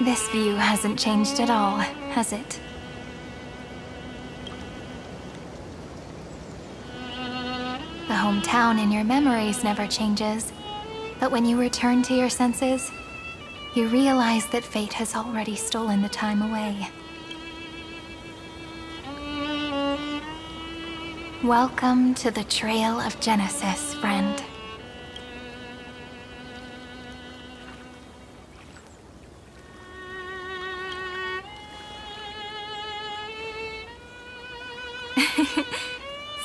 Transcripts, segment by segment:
This view hasn't changed at all, has it? The hometown in your memories never changes, but when you return to your senses, you realize that fate has already stolen the time away. Welcome to the Trail of Genesis, friend.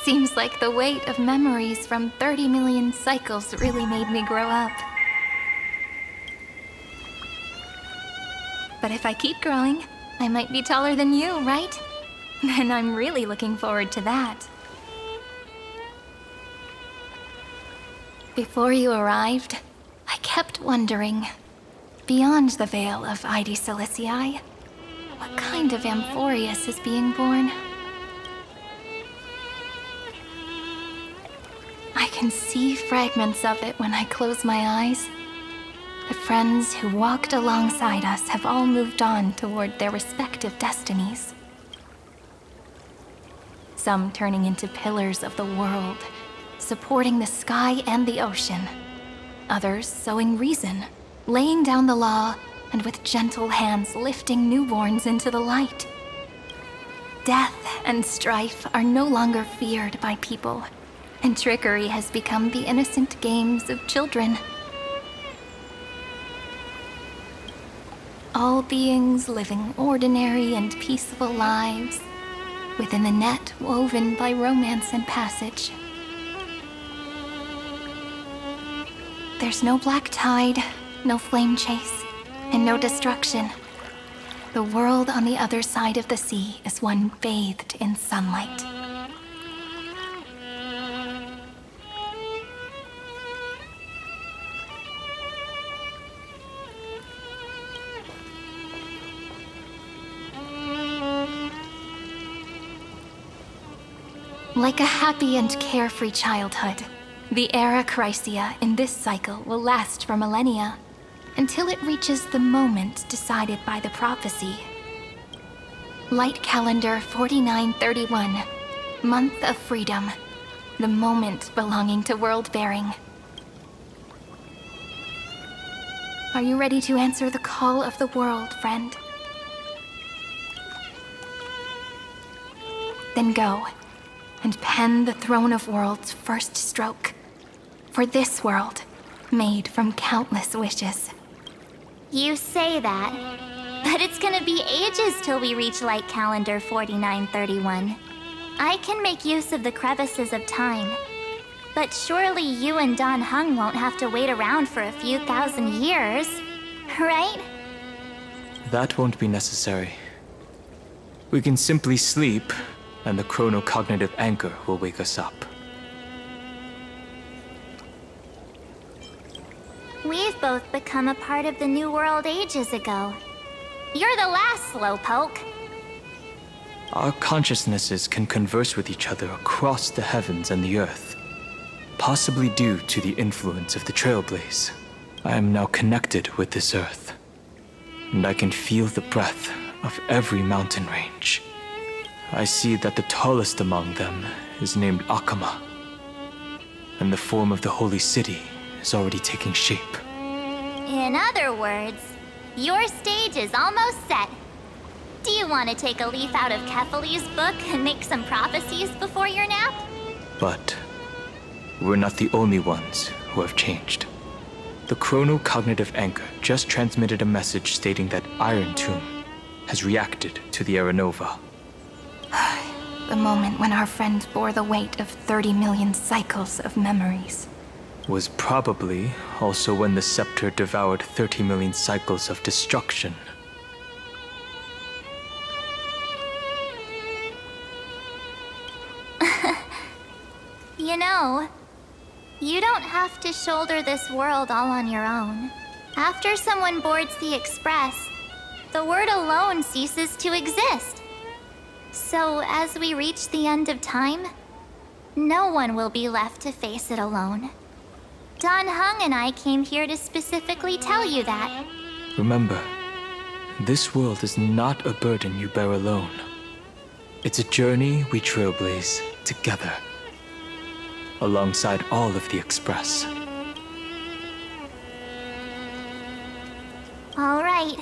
Seems like the weight of memories from 30 million cycles really made me grow up. But if I keep growing, I might be taller than you, right? And I'm really looking forward to that. Before you arrived, I kept wondering, beyond the veil of Id Silicii, what kind of Amphoreus is being born? I can see fragments of it when I close my eyes. The friends who walked alongside us have all moved on toward their respective destinies. Some turning into pillars of the world, supporting the sky and the ocean. Others sowing reason, laying down the law, and with gentle hands lifting newborns into the light. Death and strife are no longer feared by people, and trickery has become the innocent games of children. All beings living ordinary and peaceful lives, within the net woven by romance and passage. There's no black tide, no flame chase, and no destruction. The world on the other side of the sea is one bathed in sunlight. Like a happy and carefree childhood, the era Chrysia in this cycle will last for millennia, until it reaches the moment decided by the prophecy. Light calendar 4931, month of freedom, the moment belonging to world-bearing. Are you ready to answer the call of the world, friend? Then go, and pen the Throne of Worlds' first stroke. For this world, made from countless wishes. You say that, but it's gonna be ages till we reach Light Calendar 4931. I can make use of the crevices of time, but surely you and Don Hung won't have to wait around for a few thousand years, right? That won't be necessary. We can simply sleep, and the chronocognitive anchor will wake us up. We've both become a part of the New World ages ago. You're the last slowpoke. Our consciousnesses can converse with each other across the heavens and the earth, possibly due to the influence of the Trailblaze. I am now connected with this earth, and I can feel the breath of every mountain range. I see that the tallest among them is named Akama, and the form of the holy city is already taking shape. In other words, your stage is almost set. Do you want to take a leaf out of Kefali's book and make some prophecies before your nap? But we're not the only ones who have changed. The chronocognitive anchor just transmitted a message stating that Iron Tomb has reacted to the Aranova. The moment when our friend bore the weight of 30 million cycles of memories. Was probably also when the scepter devoured 30 million cycles of destruction. You know, you don't have to shoulder this world all on your own. After someone boards the Express, the word alone ceases to exist. So as we reach the end of time, no one will be left to face it alone. Don Hung and I came here to specifically tell you that. Remember, this world is not a burden you bear alone. It's a journey we trailblaze together, alongside all of the Express. All right.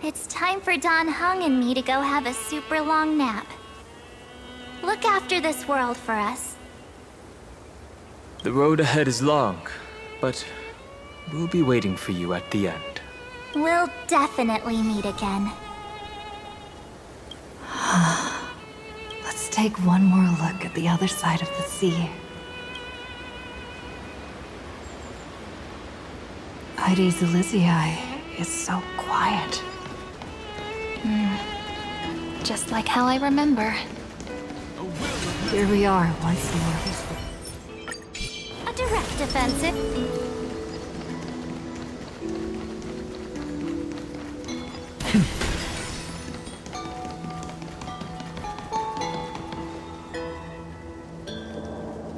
It's time for Don Hung and me to go have a super long nap. Look after this world for us. The road ahead is long, but we'll be waiting for you at the end. We'll definitely meet again. Let's take one more look at the other side of the sea. Heidi's Elysiae is so quiet. Just like how I remember. Here we are once more. A direct offensive.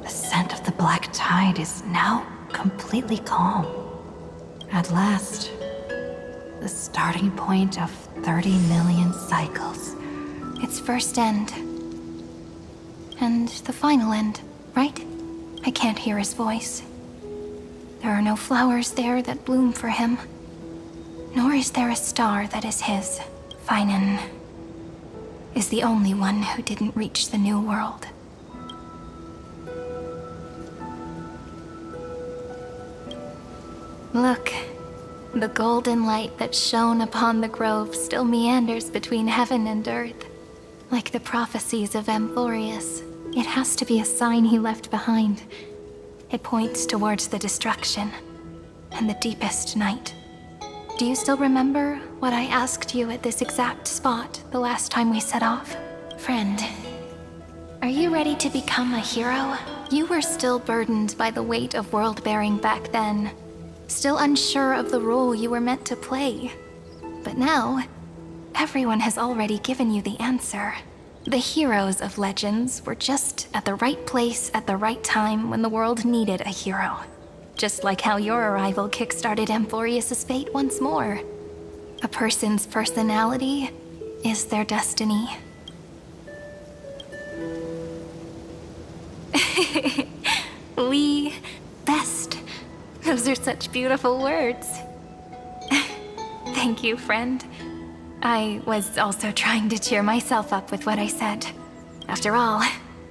The scent of the black tide is now completely calm. At last, the starting point of 30 million cycles. Its first end. And the final end, right? I can't hear his voice. There are no flowers there that bloom for him. Nor is there a star that is his. Finan is the only one who didn't reach the new world. Look, the golden light that shone upon the grove still meanders between heaven and earth. Like the prophecies of Amphoreus, it has to be a sign he left behind. It points towards the destruction and the deepest night. Do you still remember what I asked you at this exact spot the last time we set off? Friend, are you ready to become a hero? You were still burdened by the weight of world-bearing back then, still unsure of the role you were meant to play. But now, everyone has already given you the answer. The heroes of legends were just at the right place at the right time when the world needed a hero. Just like how your arrival kickstarted Amphoreus' fate once more. A person's personality is their destiny. We best. Those are such beautiful words. Thank you, friend. I was also trying to cheer myself up with what I said. After all,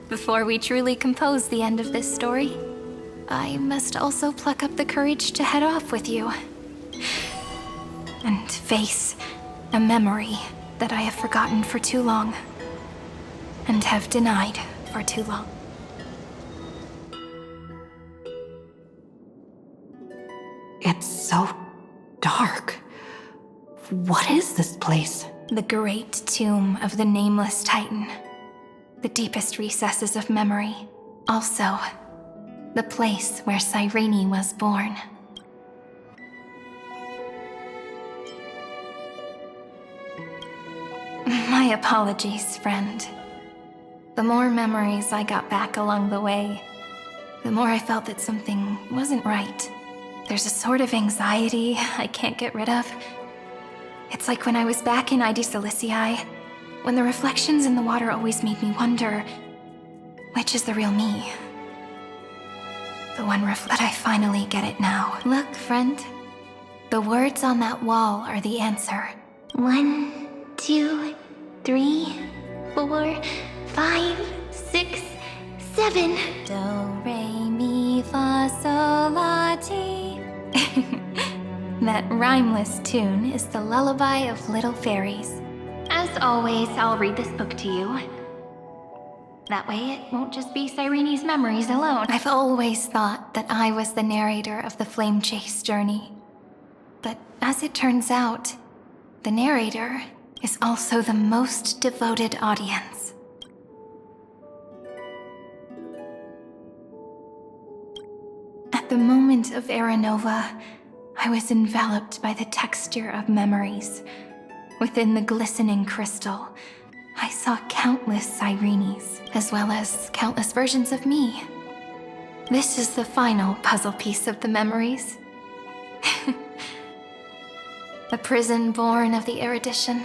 before we truly compose the end of this story, I must also pluck up the courage to head off with you. And face a memory that I have forgotten for too long. And have denied for too long. It's so dark. What is this place? The great tomb of the nameless Titan. The deepest recesses of memory. Also, the place where Cyrene was born. My apologies, friend. The more memories I got back along the way, the more I felt that something wasn't right. There's a sort of anxiety I can't get rid of. It's like when I was back in Ides Elysiae, when the reflections in the water always made me wonder, which is the real me? The one that I finally get it now. Look, friend. The words on that wall are the answer. 1, 2, 3, 4, 5, 6, 7. Do, re, mi, fa, sol, la, ti. That rhymeless tune is the lullaby of little fairies. As always, I'll read this book to you. That way it won't just be Cyrene's memories alone. I've always thought that I was the narrator of the Flame Chase journey. But as it turns out, the narrator is also the most devoted audience. At the moment of Aranova, I was enveloped by the texture of memories. Within the glistening crystal, I saw countless Cyrenes, as well as countless versions of me. This is the final puzzle piece of the memories. A A prison born of the erudition.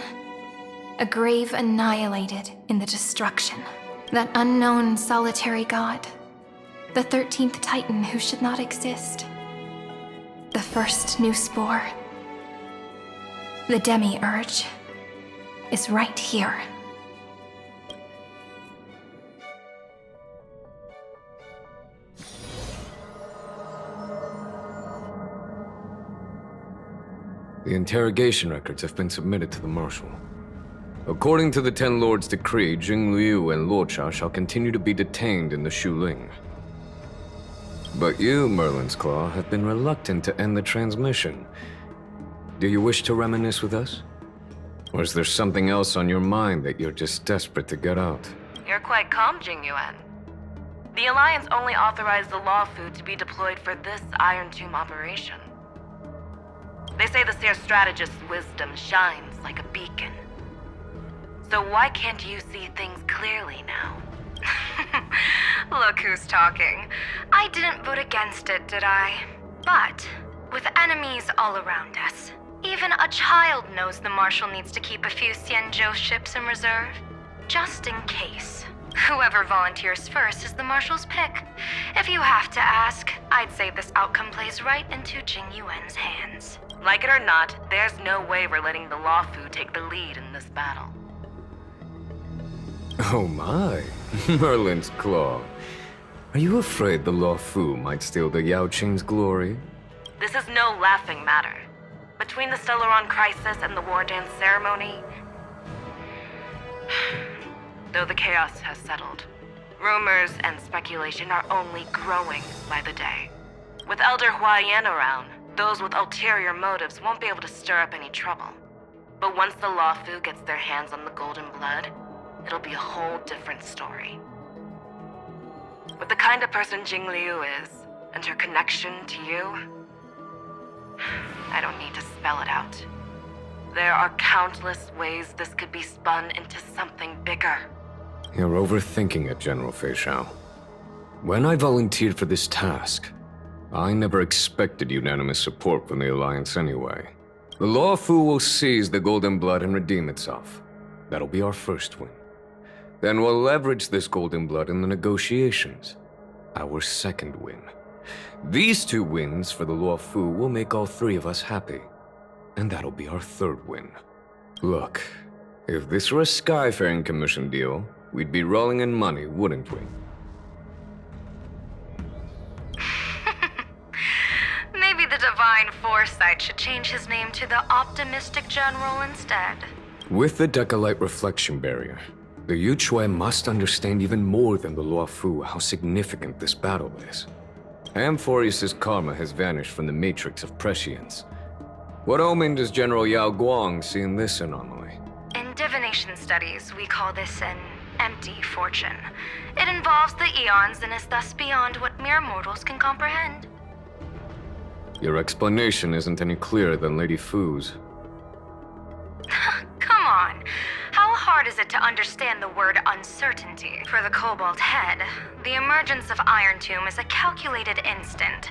A grave annihilated in the destruction. That unknown solitary god. The 13th Titan who should not exist. The first new spore. The demiurge is right here. The interrogation records have been submitted to the Marshal. According to the Ten Lords' decree, Jing Liu and Luocha shall continue to be detained in the Shuling. But you, Merlin's Claw, have been reluctant to end the transmission. Do you wish to reminisce with us? Or is there something else on your mind that you're just desperate to get out? You're quite calm, Jing Yuan. The Alliance only authorized the Law Fu to be deployed for this Iron Tomb operation. They say the Seer Strategist's wisdom shines like a beacon. So why can't you see things clearly now? Look who's talking. I didn't vote against it, did I? But, with enemies all around us, even a child knows the Marshal needs to keep a few Xianzhou ships in reserve. Just in case. Whoever volunteers first is the Marshal's pick. If you have to ask, I'd say this outcome plays right into Jing Yuan's hands. Like it or not, there's no way we're letting the Law Fu take the lead in this battle. Oh my, Merlin's Claw. Are you afraid the Law Fu might steal the Yao Qing's glory? This is no laughing matter. Between the Stellaron crisis and the War Dance ceremony, though the chaos has settled, rumors and speculation are only growing by the day. With Elder Huaiyan around, those with ulterior motives won't be able to stir up any trouble. But once the Law Fu gets their hands on the golden blood, it'll be a whole different story. With the kind of person Jing Liu is, and her connection to you, I don't need to spell it out. There are countless ways this could be spun into something bigger. You're overthinking it, General Fei Shao. When I volunteered for this task, I never expected unanimous support from the Alliance anyway. The Law Fu will seize the Golden Blood and redeem itself. That'll be our first win. Then we'll leverage this Golden Blood in the negotiations. Our second win. These 2 wins for the Law Fu will make all 3 of us happy. And that'll be our third win. Look, if this were a Skyfaring Commission deal, we'd be rolling in money, wouldn't we? Maybe the Divine Foresight should change his name to the Optimistic General instead. With the Decalite Reflection Barrier, the Yuchue must understand even more than the Law Fu how significant this battle is. Amphoreus' karma has vanished from the matrix of prescience. What omen does General Yao Guang see in this anomaly? In divination studies, we call this an empty fortune. It involves the eons and is thus beyond what mere mortals can comprehend. Your explanation isn't any clearer than Lady Fu's. Come on. How hard is it to understand the word uncertainty? For the Cobalt Head, the emergence of Iron Tomb is a calculated instant,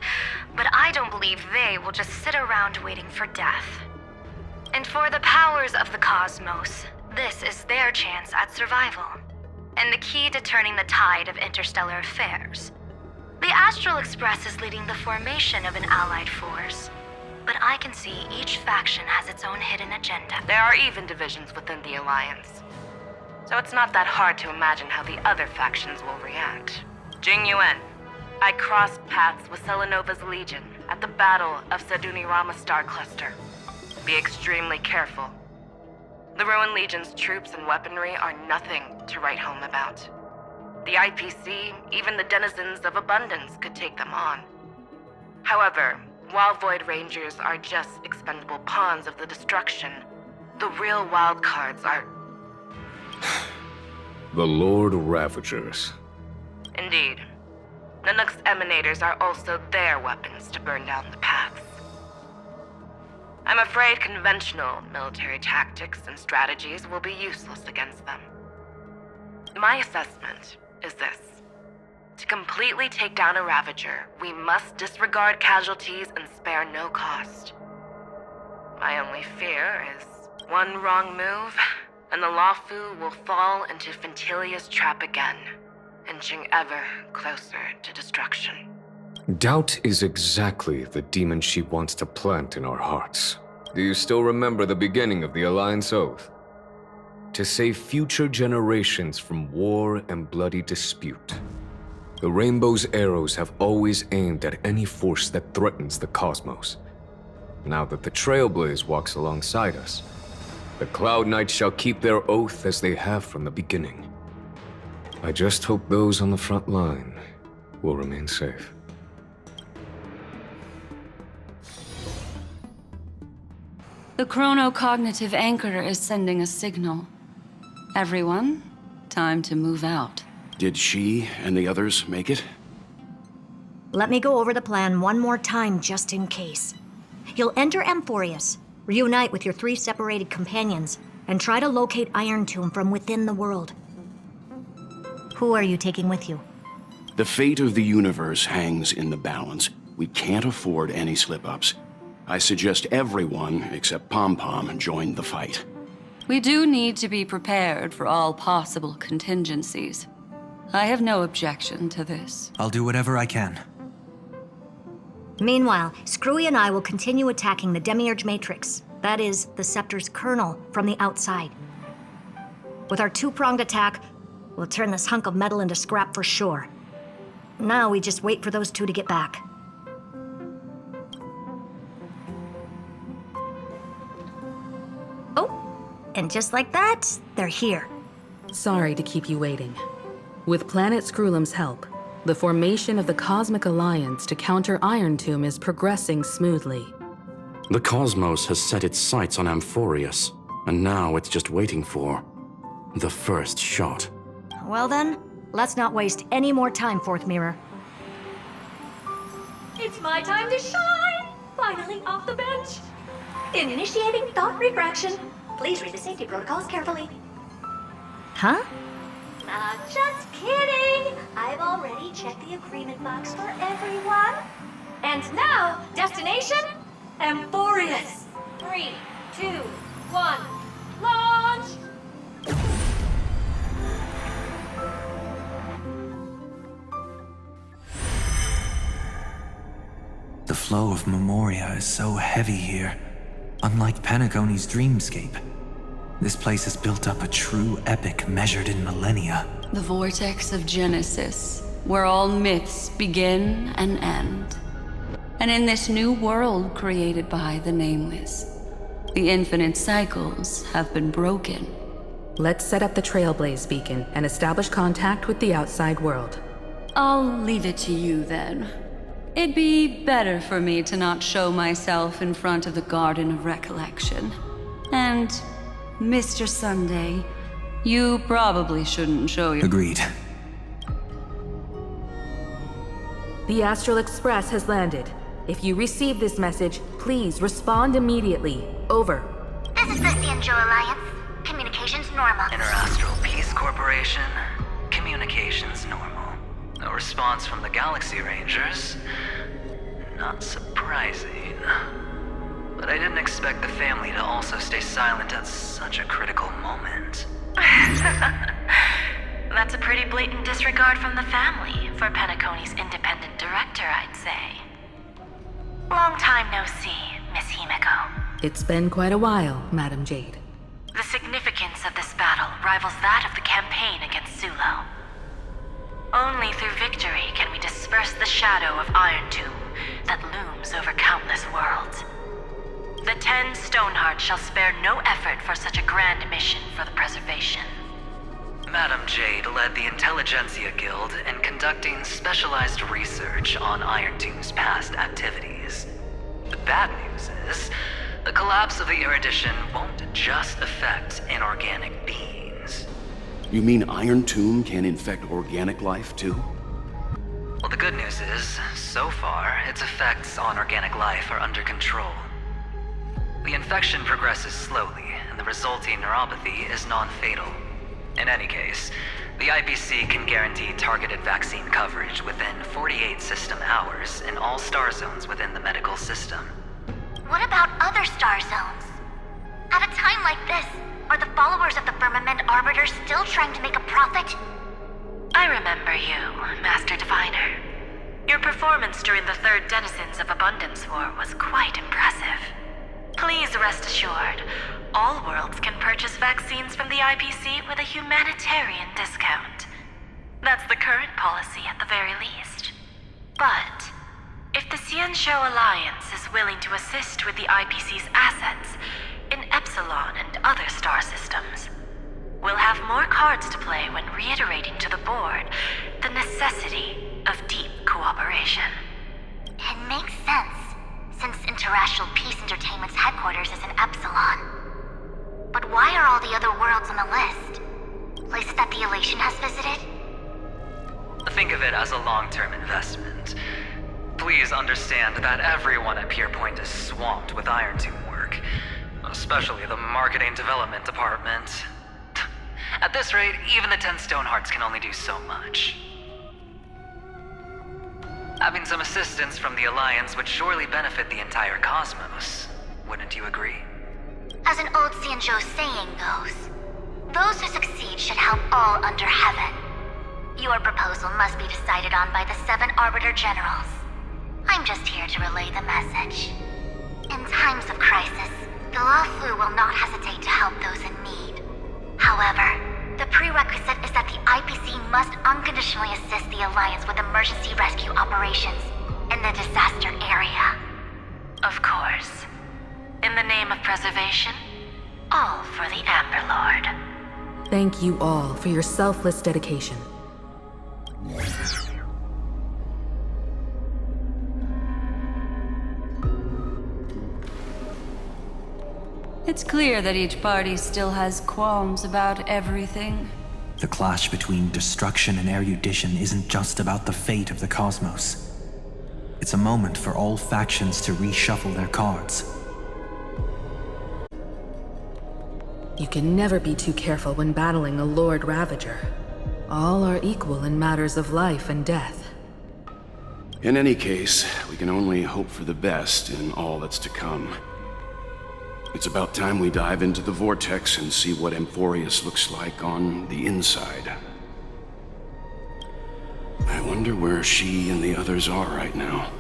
but I don't believe they will just sit around waiting for death. And for the powers of the cosmos, this is their chance at survival, and the key to turning the tide of interstellar affairs. The Astral Express is leading the formation of an allied force, but I can see each faction has its own hidden agenda. There are even divisions within the Alliance. So it's not that hard to imagine how the other factions will react. Jing Yuan, I crossed paths with Selenova's Legion at the Battle of Sedunirama Star Cluster. Be extremely careful. The Ruined Legion's troops and weaponry are nothing to write home about. The IPC, even the denizens of Abundance, could take them on. However, while Void Rangers are just expendable pawns of the destruction, the real wildcards are... The Lord Ravagers. Indeed. Nanook's emanators are also their weapons to burn down the paths. I'm afraid conventional military tactics and strategies will be useless against them. My assessment is this. To completely take down a Ravager, we must disregard casualties and spare no cost. My only fear is one wrong move, and the Lawfu will fall into Fintilia's trap again, inching ever closer to destruction. Doubt is exactly the demon she wants to plant in our hearts. Do you still remember the beginning of the Alliance Oath? To save future generations from war and bloody dispute. The Rainbow's arrows have always aimed at any force that threatens the cosmos. Now that the Trailblaze walks alongside us, the Cloud Knights shall keep their oath as they have from the beginning. I just hope those on the front line will remain safe. The chronocognitive anchor is sending a signal. Everyone, time to move out. Did she and the others make it? Let me go over the plan one more time just in case. You'll enter Amphoreus, reunite with your 3 separated companions, and try to locate Iron Tomb from within the world. Who are you taking with you? The fate of the universe hangs in the balance. We can't afford any slip-ups. I suggest everyone, except Pom-Pom, join the fight. We do need to be prepared for all possible contingencies. I have no objection to this. I'll do whatever I can. Meanwhile, Screwy and I will continue attacking the Demiurge Matrix. That is, the Scepter's kernel, from the outside. With our 2-pronged attack, we'll turn this hunk of metal into scrap for sure. Now we just wait for those 2 to get back. Oh, and just like that, they're here. Sorry to keep you waiting. With Planet Screwlum's help, the formation of the Cosmic Alliance to counter Iron Tomb is progressing smoothly. The cosmos has set its sights on Amphoreus, and now it's just waiting for the first shot. Well then, let's not waste any more time, Fourth Mirror. It's my time to shine! Finally off the bench! In initiating thought refraction, please read the safety protocols carefully. Huh? Just kidding! I've already checked the agreement box for everyone. And now, destination? Amphoreus! 3, 2, 1, launch! The flow of Memoria is so heavy here. Unlike Penacony's dreamscape, this place has built up a true epic measured in millennia. The vortex of Genesis, where all myths begin and end. And in this new world created by the Nameless, the infinite cycles have been broken. Let's set up the Trailblaze beacon and establish contact with the outside world. I'll leave it to you then. It'd be better for me to not show myself in front of the Garden of Recollection. And, Mr. Sunday, you probably shouldn't show your— Agreed. The Astral Express has landed. If you receive this message, please respond immediately. Over. This is the Sanjo Alliance. Communications normal. Interastral Peace Corporation. Communications normal. No response from the Galaxy Rangers. Not surprising. But I didn't expect the family to also stay silent at such a critical moment. That's a pretty blatant disregard from the family for Penacony's independent director, I'd say. Long time no see, Miss Himeko. It's been quite a while, Madam Jade. The significance of this battle rivals that of the campaign against Zulo. Only through victory can we disperse the shadow of Iron Tomb that looms over countless worlds. The 10 Stonehearts shall spare no effort for such a grand mission for the preservation. Madam Jade led the Intelligentsia Guild in conducting specialized research on Iron Tomb's past activities. The bad news is, the collapse of the Erudition won't just affect inorganic beings. You mean Iron Tomb can infect organic life, too? Well, the good news is, so far, its effects on organic life are under control. The infection progresses slowly, and the resulting neuropathy is non-fatal. In any case, the IPC can guarantee targeted vaccine coverage within 48 system hours in all star zones within the medical system. what about other star zones? At a time like this, are the followers of the Firmament Arbiter still trying to make a profit? I remember you, Master Diviner. Your performance during the Third Denizens of Abundance War was quite impressive. Please rest assured, all worlds can purchase vaccines from the IPC with a humanitarian discount. That's the current policy at the very least. But if the Xianzhou Alliance is willing to assist with the IPC's assets in Epsilon and other star systems, we'll have more cards to play when reiterating to the board the necessity of deep cooperation. It makes sense, since Interracial Peace Entertainment's headquarters is in Epsilon. But why are all the other worlds on the list? Places that the Elation has visited? Think of it as a long-term investment. Please understand that everyone at Pierpoint is swamped with Iron Tomb work, especially the marketing development department. At this rate, even the 10 Stonehearts can only do so much. Having some assistance from the Alliance would surely benefit the entire cosmos. Wouldn't you agree? As an old Xianzhou saying goes, those who succeed should help all under heaven. Your proposal must be decided on by the 7 Arbiter Generals. I'm just here to relay the message. In times of crisis, the Luofu will not hesitate to help those in need. However, the prerequisite is that the IPC must unconditionally assist the Alliance with emergency rescue operations in the disaster area. Of course. In the name of preservation, all for the Amber Lord. Thank you all for your selfless dedication. It's clear that each party still has qualms about everything. The clash between destruction and erudition isn't just about the fate of the cosmos. It's a moment for all factions to reshuffle their cards. You can never be too careful when battling a Lord Ravager. All are equal in matters of life and death. In any case, we can only hope for the best in all that's to come. It's about time we dive into the vortex and see what Amphoreus looks like on the inside. I wonder where she and the others are right now.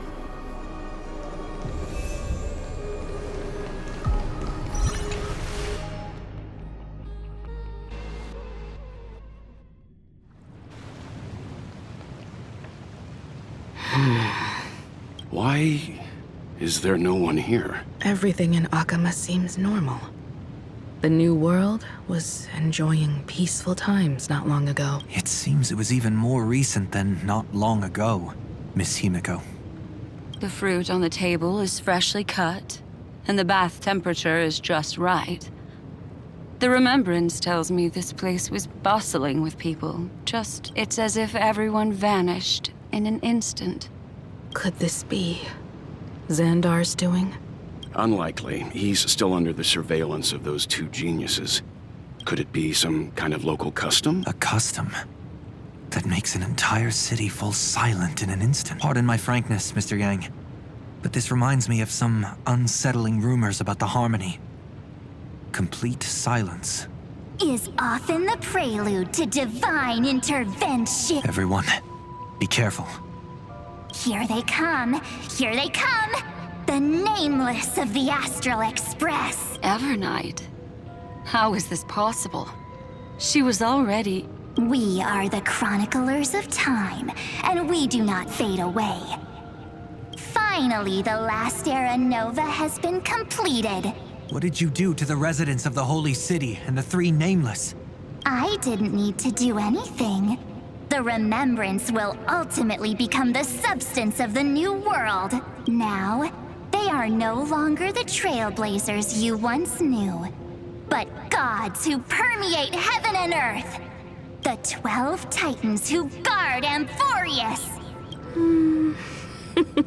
Why is there no one here? Everything in Akama seems normal. The new world was enjoying peaceful times not long ago. It seems it was even more recent than not long ago, Miss Himiko. The fruit on the table is freshly cut, and the bath temperature is just right. The remembrance tells me this place was bustling with people. It's as if everyone vanished in an instant. Could this be Xandar's doing? Unlikely. He's still under the surveillance of those 2 geniuses. Could it be some kind of local custom? A custom that makes an entire city fall silent in an instant. Pardon my frankness, Mr. Yang, but this reminds me of some unsettling rumors about the Harmony. Complete silence. Is often the prelude to divine intervention. Everyone, be careful. Here they come! Here they come! The Nameless of the Astral Express! Evernight? How is this possible? She was already... We are the Chroniclers of Time, and we do not fade away. Finally, the last era Nova has been completed. What did you do to the residents of the Holy City and the 3 Nameless? I didn't need to do anything. The remembrance will ultimately become the substance of the new world. Now, they are no longer the trailblazers you once knew, but gods who permeate heaven and earth. The 12 titans who guard Amphoreus.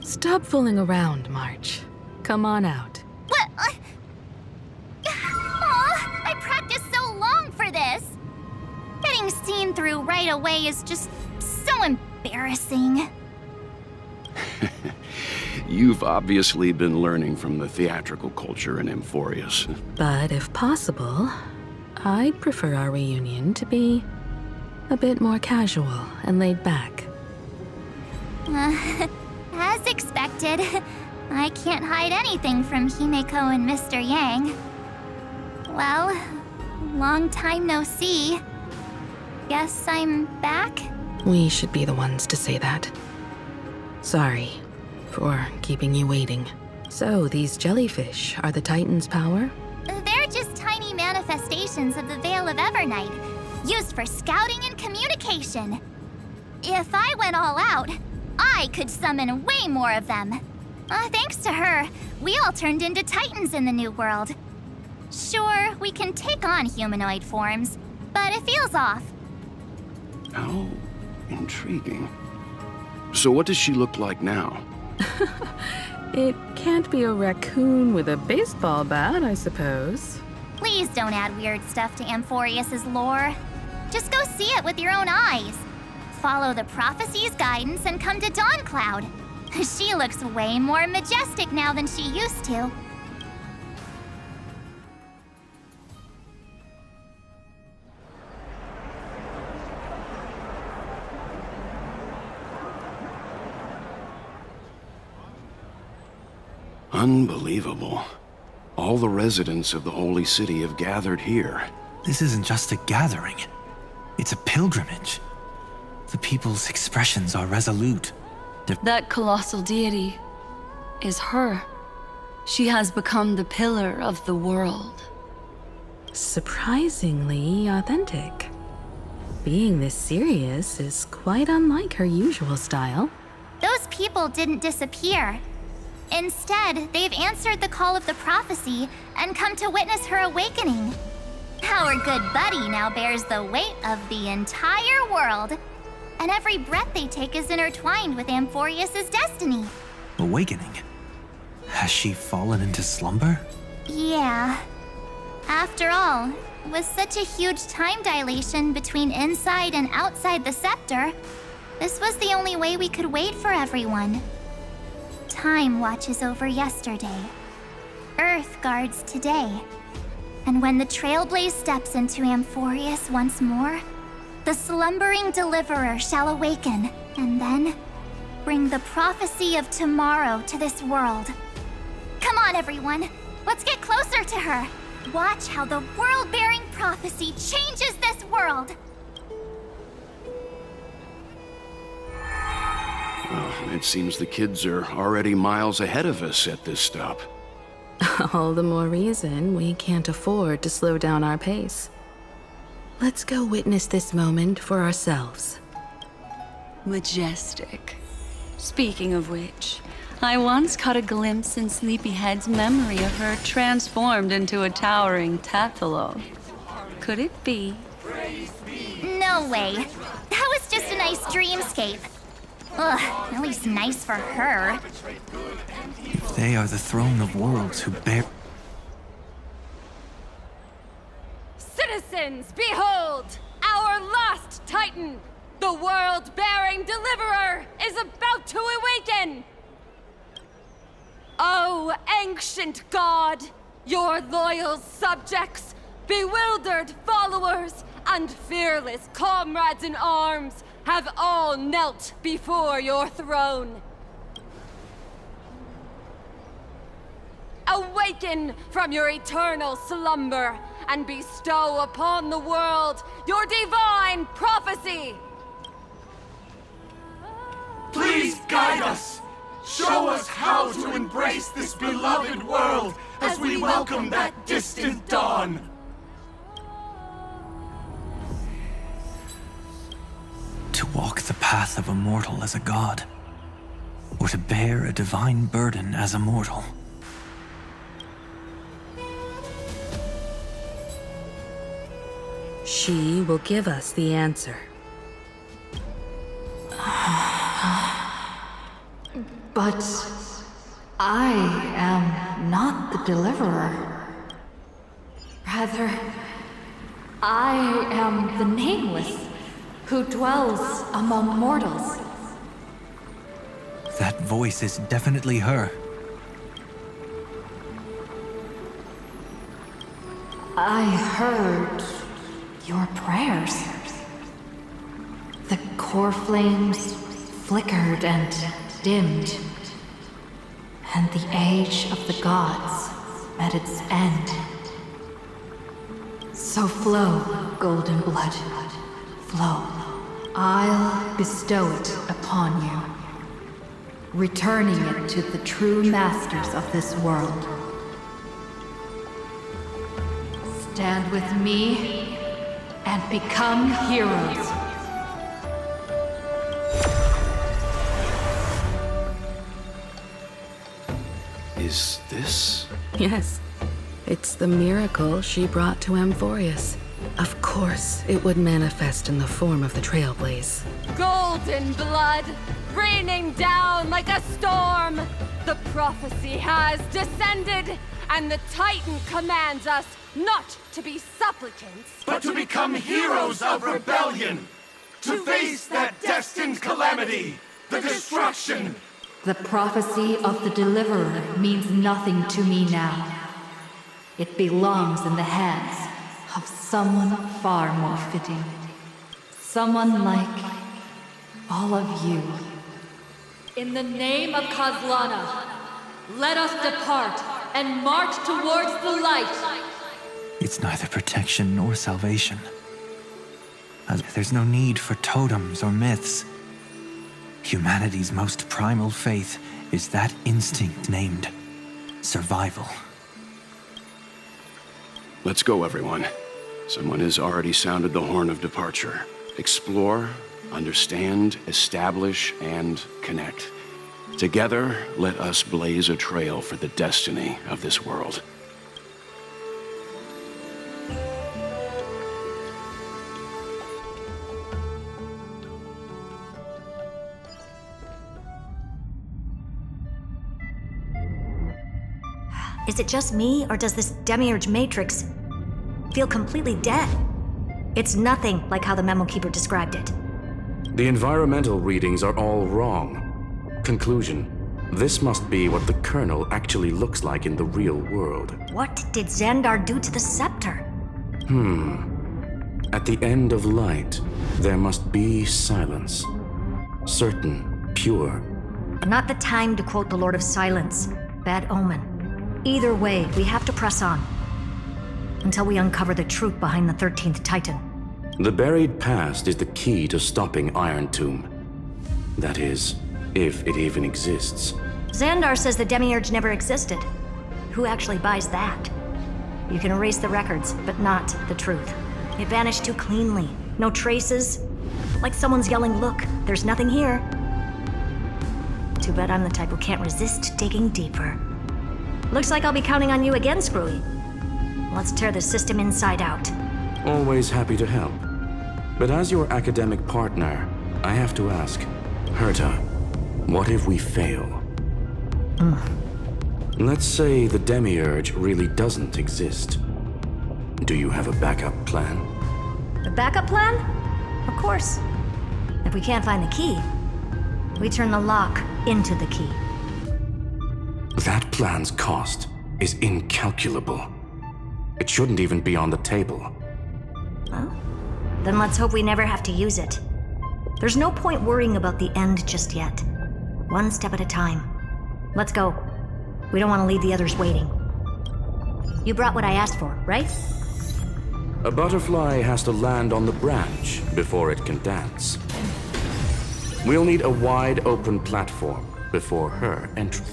Stop fooling around, March. Come on out. What? I practiced so long for this. Getting seen through right away is just so embarrassing. You've obviously been learning from the theatrical culture in Amphoreus. But if possible, I'd prefer our reunion to be a bit more casual and laid back. As expected, I can't hide anything from Himeko and Mr. Yang. Well, long time no see. Guess I'm back? We should be the ones to say that. Sorry for keeping you waiting. So, these jellyfish are the Titan's power? They're just tiny manifestations of the Veil of Evernight, used for scouting and communication. If I went all out, I could summon way more of them. Thanks to her, we all turned into Titans in the New World. Sure, we can take on humanoid forms, but it feels off. How intriguing. So what does she look like now? It can't be a raccoon with a baseball bat, I suppose. Please don't add weird stuff to Amphoreus' lore. Just go see it with your own eyes. Follow the prophecy's guidance and come to Dawncloud. She looks way more majestic now than she used to. Unbelievable. All the residents of the Holy City have gathered here. This isn't just a gathering. It's a pilgrimage. The people's expressions are resolute. That colossal deity is her. She has become the pillar of the world. Surprisingly authentic. Being this serious is quite unlike her usual style. Those people didn't disappear. Instead, they've answered the call of the prophecy and come to witness her awakening. Our good buddy now bears the weight of the entire world, and every breath they take is intertwined with Amphoreus' destiny. Awakening? Has she fallen into slumber? Yeah. After all, with such a huge time dilation between inside and outside the scepter, this was the only way we could wait for everyone. Time watches over yesterday. Earth guards today. And when the Trailblaze steps into Amphoreus once more, the slumbering deliverer shall awaken, and then bring the prophecy of tomorrow to this world. Come on, everyone. Let's get closer to her. Watch how the world-bearing prophecy changes this world. It seems the kids are already miles ahead of us at this stop. All the more reason we can't afford to slow down our pace. Let's go witness this moment for ourselves. Majestic. Speaking of which, I once caught a glimpse in Sleepyhead's memory of her transformed into a towering Tathalol. Could it be? No way. That was just a nice dreamscape. Ugh, at least nice for her. They are the throne of worlds who bear... Citizens, behold! Our last Titan, the world-bearing deliverer, is about to awaken! Oh, ancient god, your loyal subjects, bewildered followers, and fearless comrades in arms have all knelt before your throne. Awaken from your eternal slumber and bestow upon the world your divine prophecy! Please guide us! Show us how to embrace this beloved world as we welcome that distant dawn! To walk the path of a mortal as a god, or to bear a divine burden as a mortal. She will give us the answer. But I am not the deliverer. Rather, I am the nameless who dwells among mortals. That voice is definitely her. I heard your prayers. The core flames flickered and dimmed, and the age of the gods met its end. So flow, golden blood, flow. I'll bestow it upon you, returning it to the true masters of this world. Stand with me and become heroes. Is this? Yes. It's the miracle she brought to Amphoreus. Of course, it would manifest in the form of the Trailblaze. Golden blood, raining down like a storm. The prophecy has descended, and the Titan commands us not to be supplicants, but to become heroes of rebellion, to face that destined calamity, the destruction. The prophecy of the Deliverer means nothing to me now. It belongs in the hands of someone far more fitting. Someone like all of you. In the name of Kazlana, let us depart and march towards the light. It's neither protection nor salvation. There's no need for totems or myths. Humanity's most primal faith is that instinct named survival. Let's go, everyone. Someone has already sounded the horn of departure. Explore, understand, establish, and connect. Together, let us blaze a trail for the destiny of this world. Is it just me, or does this demiurge matrix feel completely dead? It's nothing like how the memo keeper described it. The environmental readings are all wrong. Conclusion: this must be what the kernel actually looks like in the real world. What did Xandar do to the scepter? At the end of light, there must be silence. Certain, pure. Not the time to quote the Lord of Silence. Bad omen. Either way, we have to press on. Until we uncover the truth behind the 13th Titan. The buried past is the key to stopping Iron Tomb. That is, if it even exists. Xandar says the demiurge never existed. Who actually buys that? You can erase the records, but not the truth. It vanished too cleanly. No traces. Like someone's yelling, "Look, there's nothing here." Too bad I'm the type who can't resist digging deeper. Looks like I'll be counting on you again, Screwy. Let's tear the system inside out. Always happy to help. But as your academic partner, I have to ask, Herta, what if we fail? Let's say the demiurge really doesn't exist. Do you have a backup plan? A backup plan? Of course. If we can't find the key, we turn the lock into the key. That plan's cost is incalculable. It shouldn't even be on the table. Well, then let's hope we never have to use it. There's no point worrying about the end just yet. One step at a time. Let's go. We don't want to leave the others waiting. You brought what I asked for, right? A butterfly has to land on the branch before it can dance. We'll need a wide open platform before her entrance.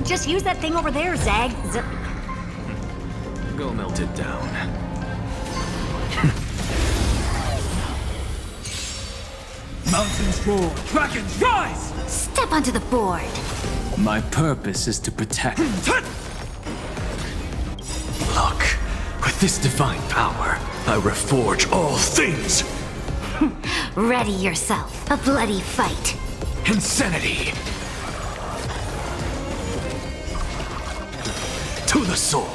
Just use that thing over there, Zag. Go melt it down. Mountains roar, dragons rise! Step onto the board. My purpose is to protect. Look, with this divine power, I reforge all things. Ready yourself. A bloody fight. Insanity. to the soul.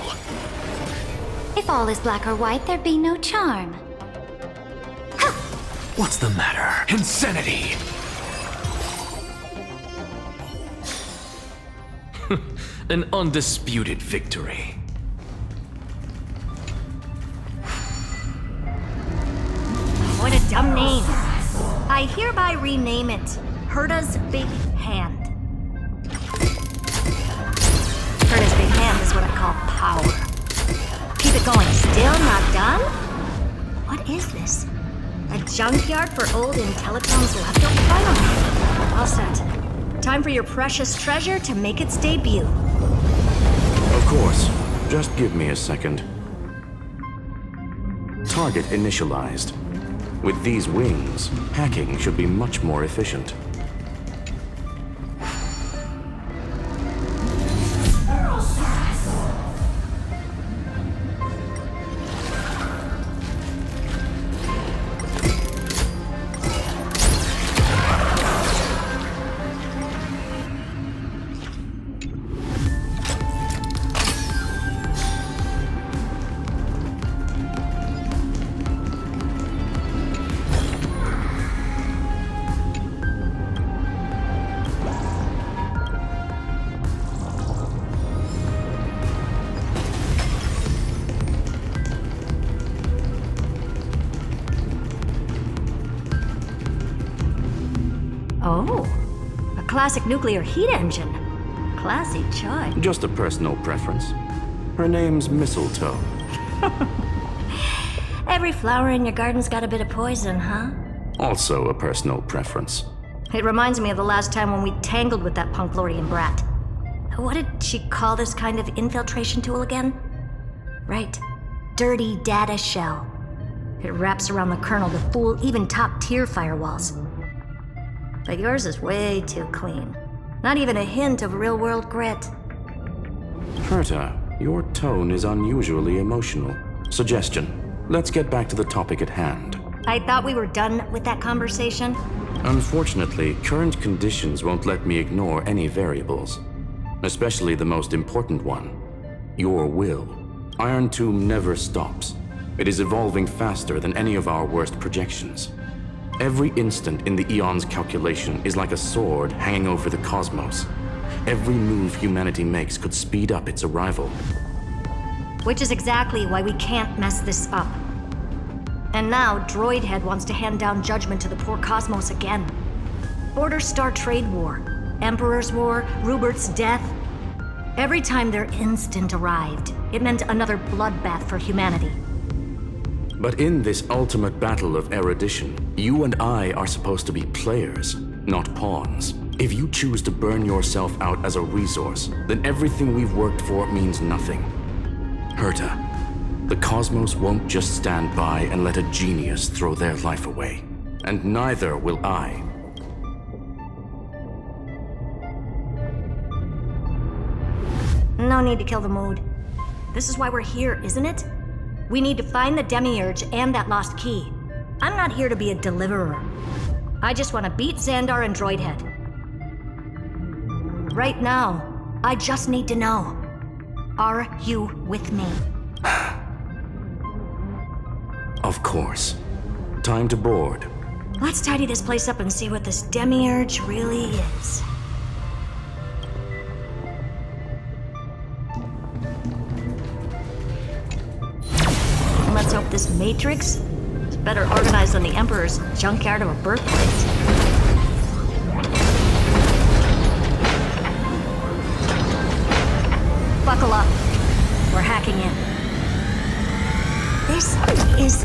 If all is black or white, there'd be no charm. What's the matter? Insanity! An undisputed victory. What a dumb name. I hereby rename it Herta's Big Hand. Herta's Big Hand is what I call power. Keep it going. Still not done? What is this? A junkyard for old Intellicom's leftover? Finally. All set. Time for your precious treasure to make its debut. Of course. Just give me a second. Target initialized. With these wings, hacking should be much more efficient. Oh, a classic nuclear heat engine. Classy choice. Just a personal preference. Her name's Mistletoe. Every flower in your garden's got a bit of poison, huh? Also a personal preference. It reminds me of the last time when we tangled with that Punklorian brat. What did she call this kind of infiltration tool again? Right. Dirty data shell. It wraps around the kernel to fool even top-tier firewalls. But yours is way too clean. Not even a hint of real-world grit. Herta, your tone is unusually emotional. Suggestion. Let's get back to the topic at hand. I thought we were done with that conversation. Unfortunately, current conditions won't let me ignore any variables. Especially the most important one. Your will. Iron Tomb never stops. It is evolving faster than any of our worst projections. Every instant in the Eon's calculation is like a sword hanging over the cosmos. Every move humanity makes could speed up its arrival. Which is exactly why we can't mess this up. And now, Droidhead wants to hand down judgment to the poor cosmos again. Border Star Trade War, Emperor's War, Rupert's death. Every time their instant arrived, it meant another bloodbath for humanity. But in this ultimate battle of erudition, you and I are supposed to be players, not pawns. If you choose to burn yourself out as a resource, then everything we've worked for means nothing. Herta, the cosmos won't just stand by and let a genius throw their life away. And neither will I. No need to kill the mood. This is why we're here, isn't it? We need to find the Demiurge and that lost key. I'm not here to be a deliverer. I just want to beat Xandar and Droidhead. Right now, I just need to know. Are you with me? Of course. Time to board. Let's tidy this place up and see what this Demiurge really is. Let's hope this Matrix is better organized than the Emperor's junkyard of a birthplace. Buckle up. We're hacking in. This is...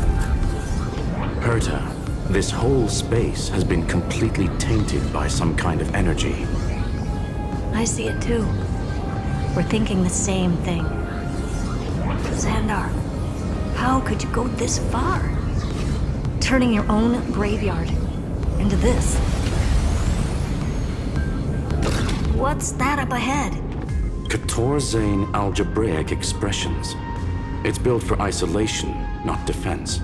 Herta, this whole space has been completely tainted by some kind of energy. I see it too. We're thinking the same thing. Xandar, how could you go this far? Turning your own graveyard into this. What's that up ahead? Katorzane algebraic expressions. It's built for isolation, not defense.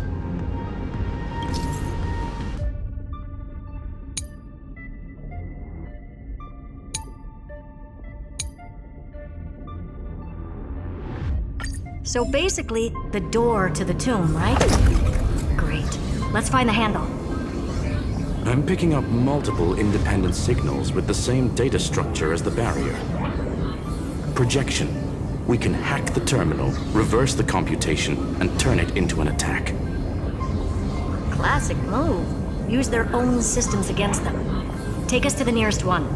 So basically, the door to the tomb, right? Great. Let's find the handle. I'm picking up multiple independent signals with the same data structure as the barrier. Projection. We can hack the terminal, reverse the computation, and turn it into an attack. Classic move. Use their own systems against them. Take us to the nearest one.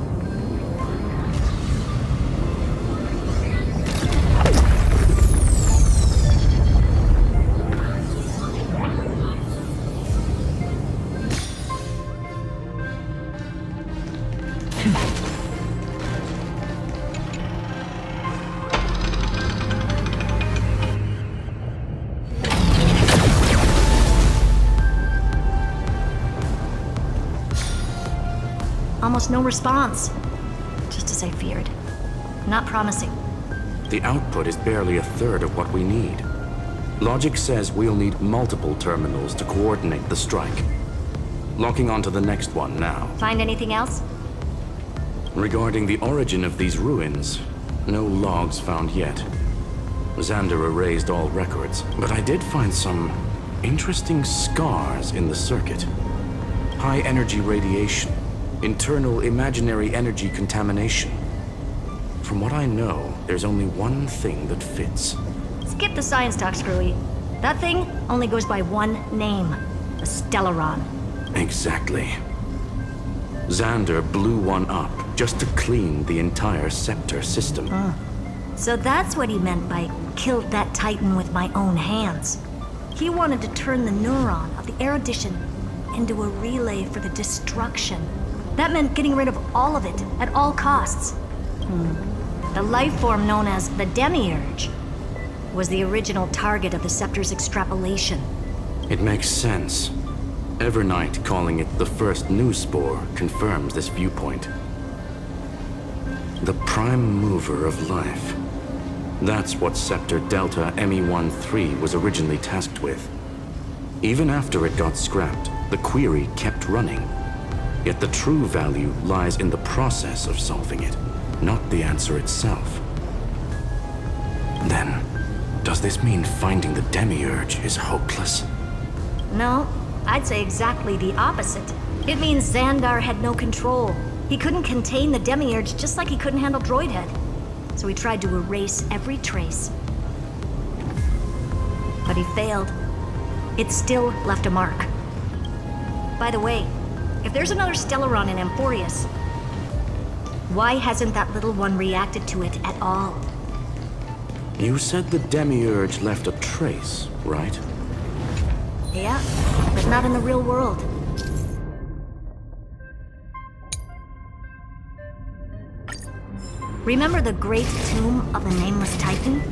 Almost no response. Just as I feared. Not promising. The output is barely a third of what we need. Logic says we'll need multiple terminals to coordinate the strike. Locking onto the next one now. Find anything else? Regarding the origin of these ruins, no logs found yet. Xander erased all records, but I did find some interesting scars in the circuit. High energy radiation. Internal imaginary energy contamination. From what I know, there's only one thing that fits. Skip the science talk, Screwy. That thing only goes by one name. The Stellaron. Exactly. Xander blew one up just to clean the entire scepter system. So that's what he meant by killed that Titan with my own hands. He wanted to turn the neuron of the erudition into a relay for the destruction. That meant getting rid of all of it, at all costs. The life form known as the Demiurge was the original target of the Scepter's extrapolation. It makes sense. Evernight calling it the first new spore confirms this viewpoint. The prime mover of life. That's what Scepter Delta ME-13 was originally tasked with. Even after it got scrapped, the query kept running. Yet the true value lies in the process of solving it, not the answer itself. Then, does this mean finding the Demiurge is hopeless? No, I'd say exactly the opposite. It means Xandar had no control. He couldn't contain the Demiurge just like he couldn't handle Droidhead. So he tried to erase every trace. But he failed. It still left a mark. By the way, if there's another Stellaron in Amphoreus, why hasn't that little one reacted to it at all? You said the Demiurge left a trace, right? Yeah, but not in the real world. Remember the great tomb of the Nameless Titan?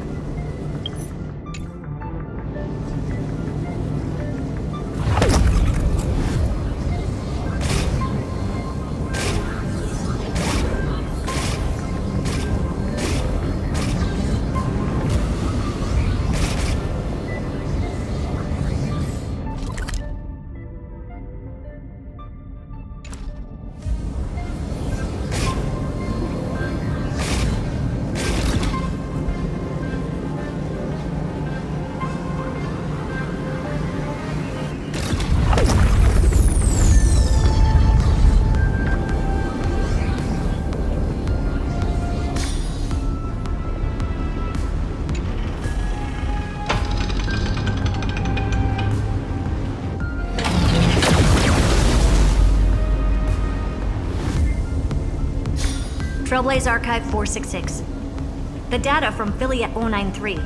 Trailblaze Archive 466. The data from Filiate 093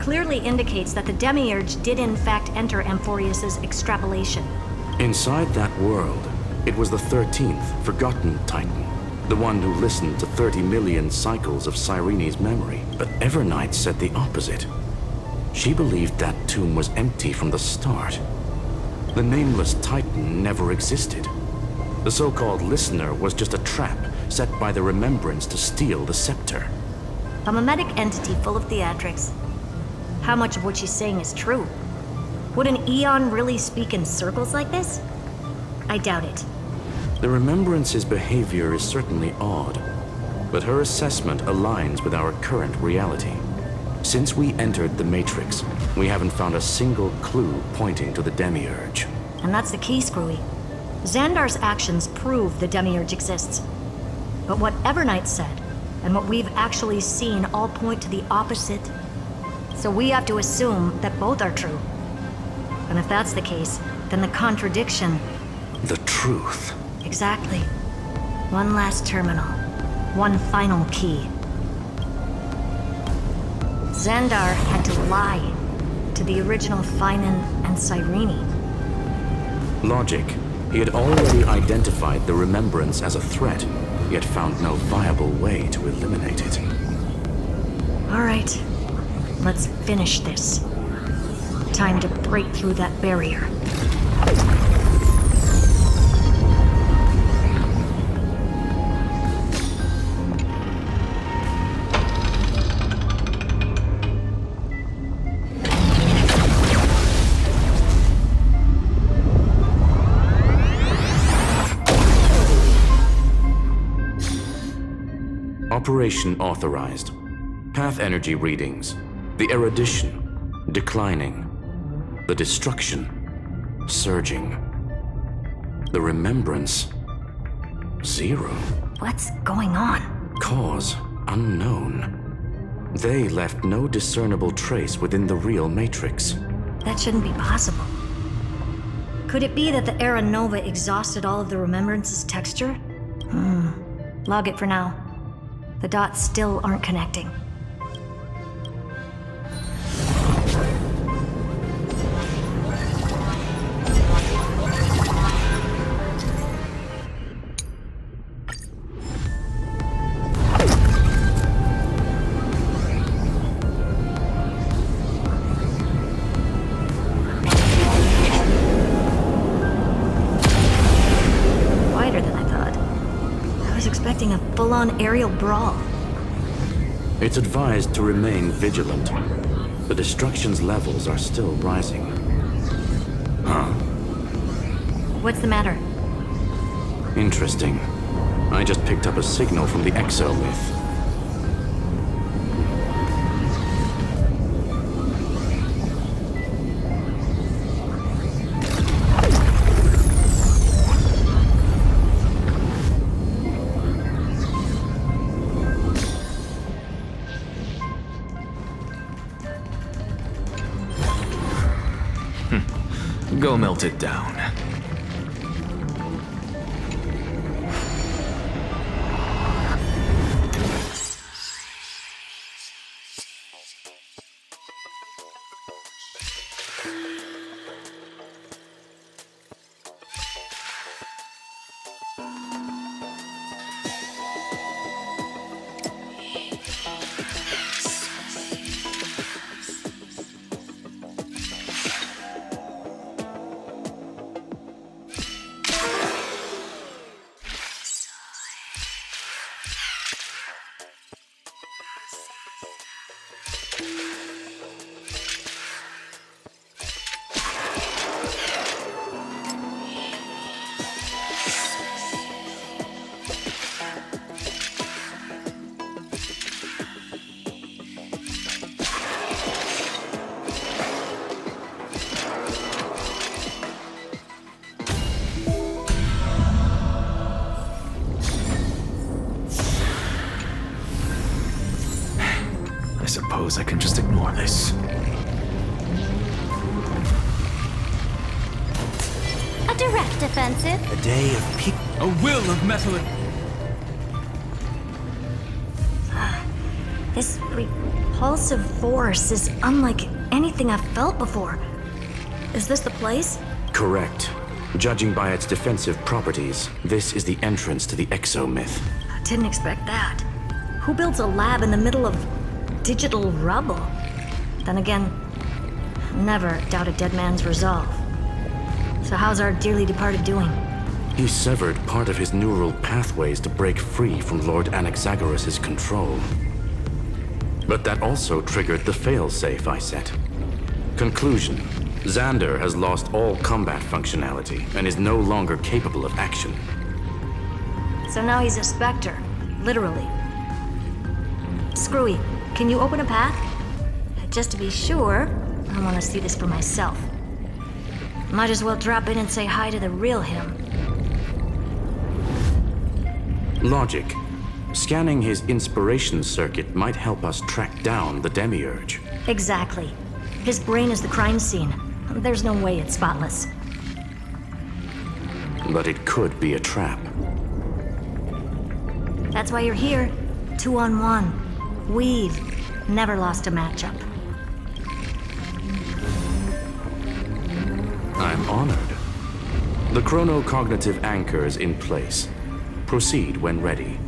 clearly indicates that the Demiurge did in fact enter Amphoreus' extrapolation. Inside that world, it was the 13th forgotten Titan, the one who listened to 30 million cycles of Cyrene's memory. But Evernight said the opposite. She believed that tomb was empty from the start. The Nameless Titan never existed. The so-called listener was just a trap set by the Remembrance to steal the scepter. A mimetic entity full of theatrics. How much of what she's saying is true? Would an Eon really speak in circles like this? I doubt it. The Remembrance's behavior is certainly odd, but her assessment aligns with our current reality. Since we entered the Matrix, we haven't found a single clue pointing to the Demiurge. And that's the key, Screwy. Xandar's actions prove the Demiurge exists. But what Evernight said, and what we've actually seen all point to the opposite. So we have to assume that both are true. And if that's the case, then the contradiction... The truth. Exactly. One last terminal. One final key. Xandar had to lie to the original Finan and Cyrene. Logic. He had already identified the remembrance as a threat, yet found no viable way to eliminate it. All right. Let's finish this. Time to break through that barrier. Operation authorized. Path energy readings. The erudition, declining. The destruction, surging. The remembrance, 0. What's going on? Cause, unknown. They left no discernible trace within the real Matrix. That shouldn't be possible. Could it be that the Era Nova exhausted all of the remembrance's texture? Log it for now. The dots still aren't connecting. Full-on aerial brawl. It's advised to remain vigilant. The destruction's levels are still rising. Huh? What's the matter? Interesting. I just picked up a signal from the exo-myth. Go melt it down. I can just ignore this. A direct offensive. A day of peak. A will of metal. This repulsive force is unlike anything I've felt before. Is this the place? Correct. Judging by its defensive properties, this is the entrance to the exo-myth. I didn't expect that. Who builds a lab in the middle of digital rubble? Then again, never doubt a dead man's resolve. So how's our dearly departed doing? He severed part of his neural pathways to break free from Lord Anaxagoras' control. But that also triggered the failsafe I set. Conclusion: Xander has lost all combat functionality and is no longer capable of action. So now he's a specter, literally. Screwy, can you open a path? just to be sure, I want to see this for myself. Might as well drop in and say hi to the real him. Logic. Scanning his inspiration circuit might help us track down the Demiurge. Exactly. His brain is the crime scene. There's no way it's spotless. But it could be a trap. That's why you're here. 2-on-1. We've never lost a matchup. I'm honored. The chronocognitive anchor is in place. Proceed when ready.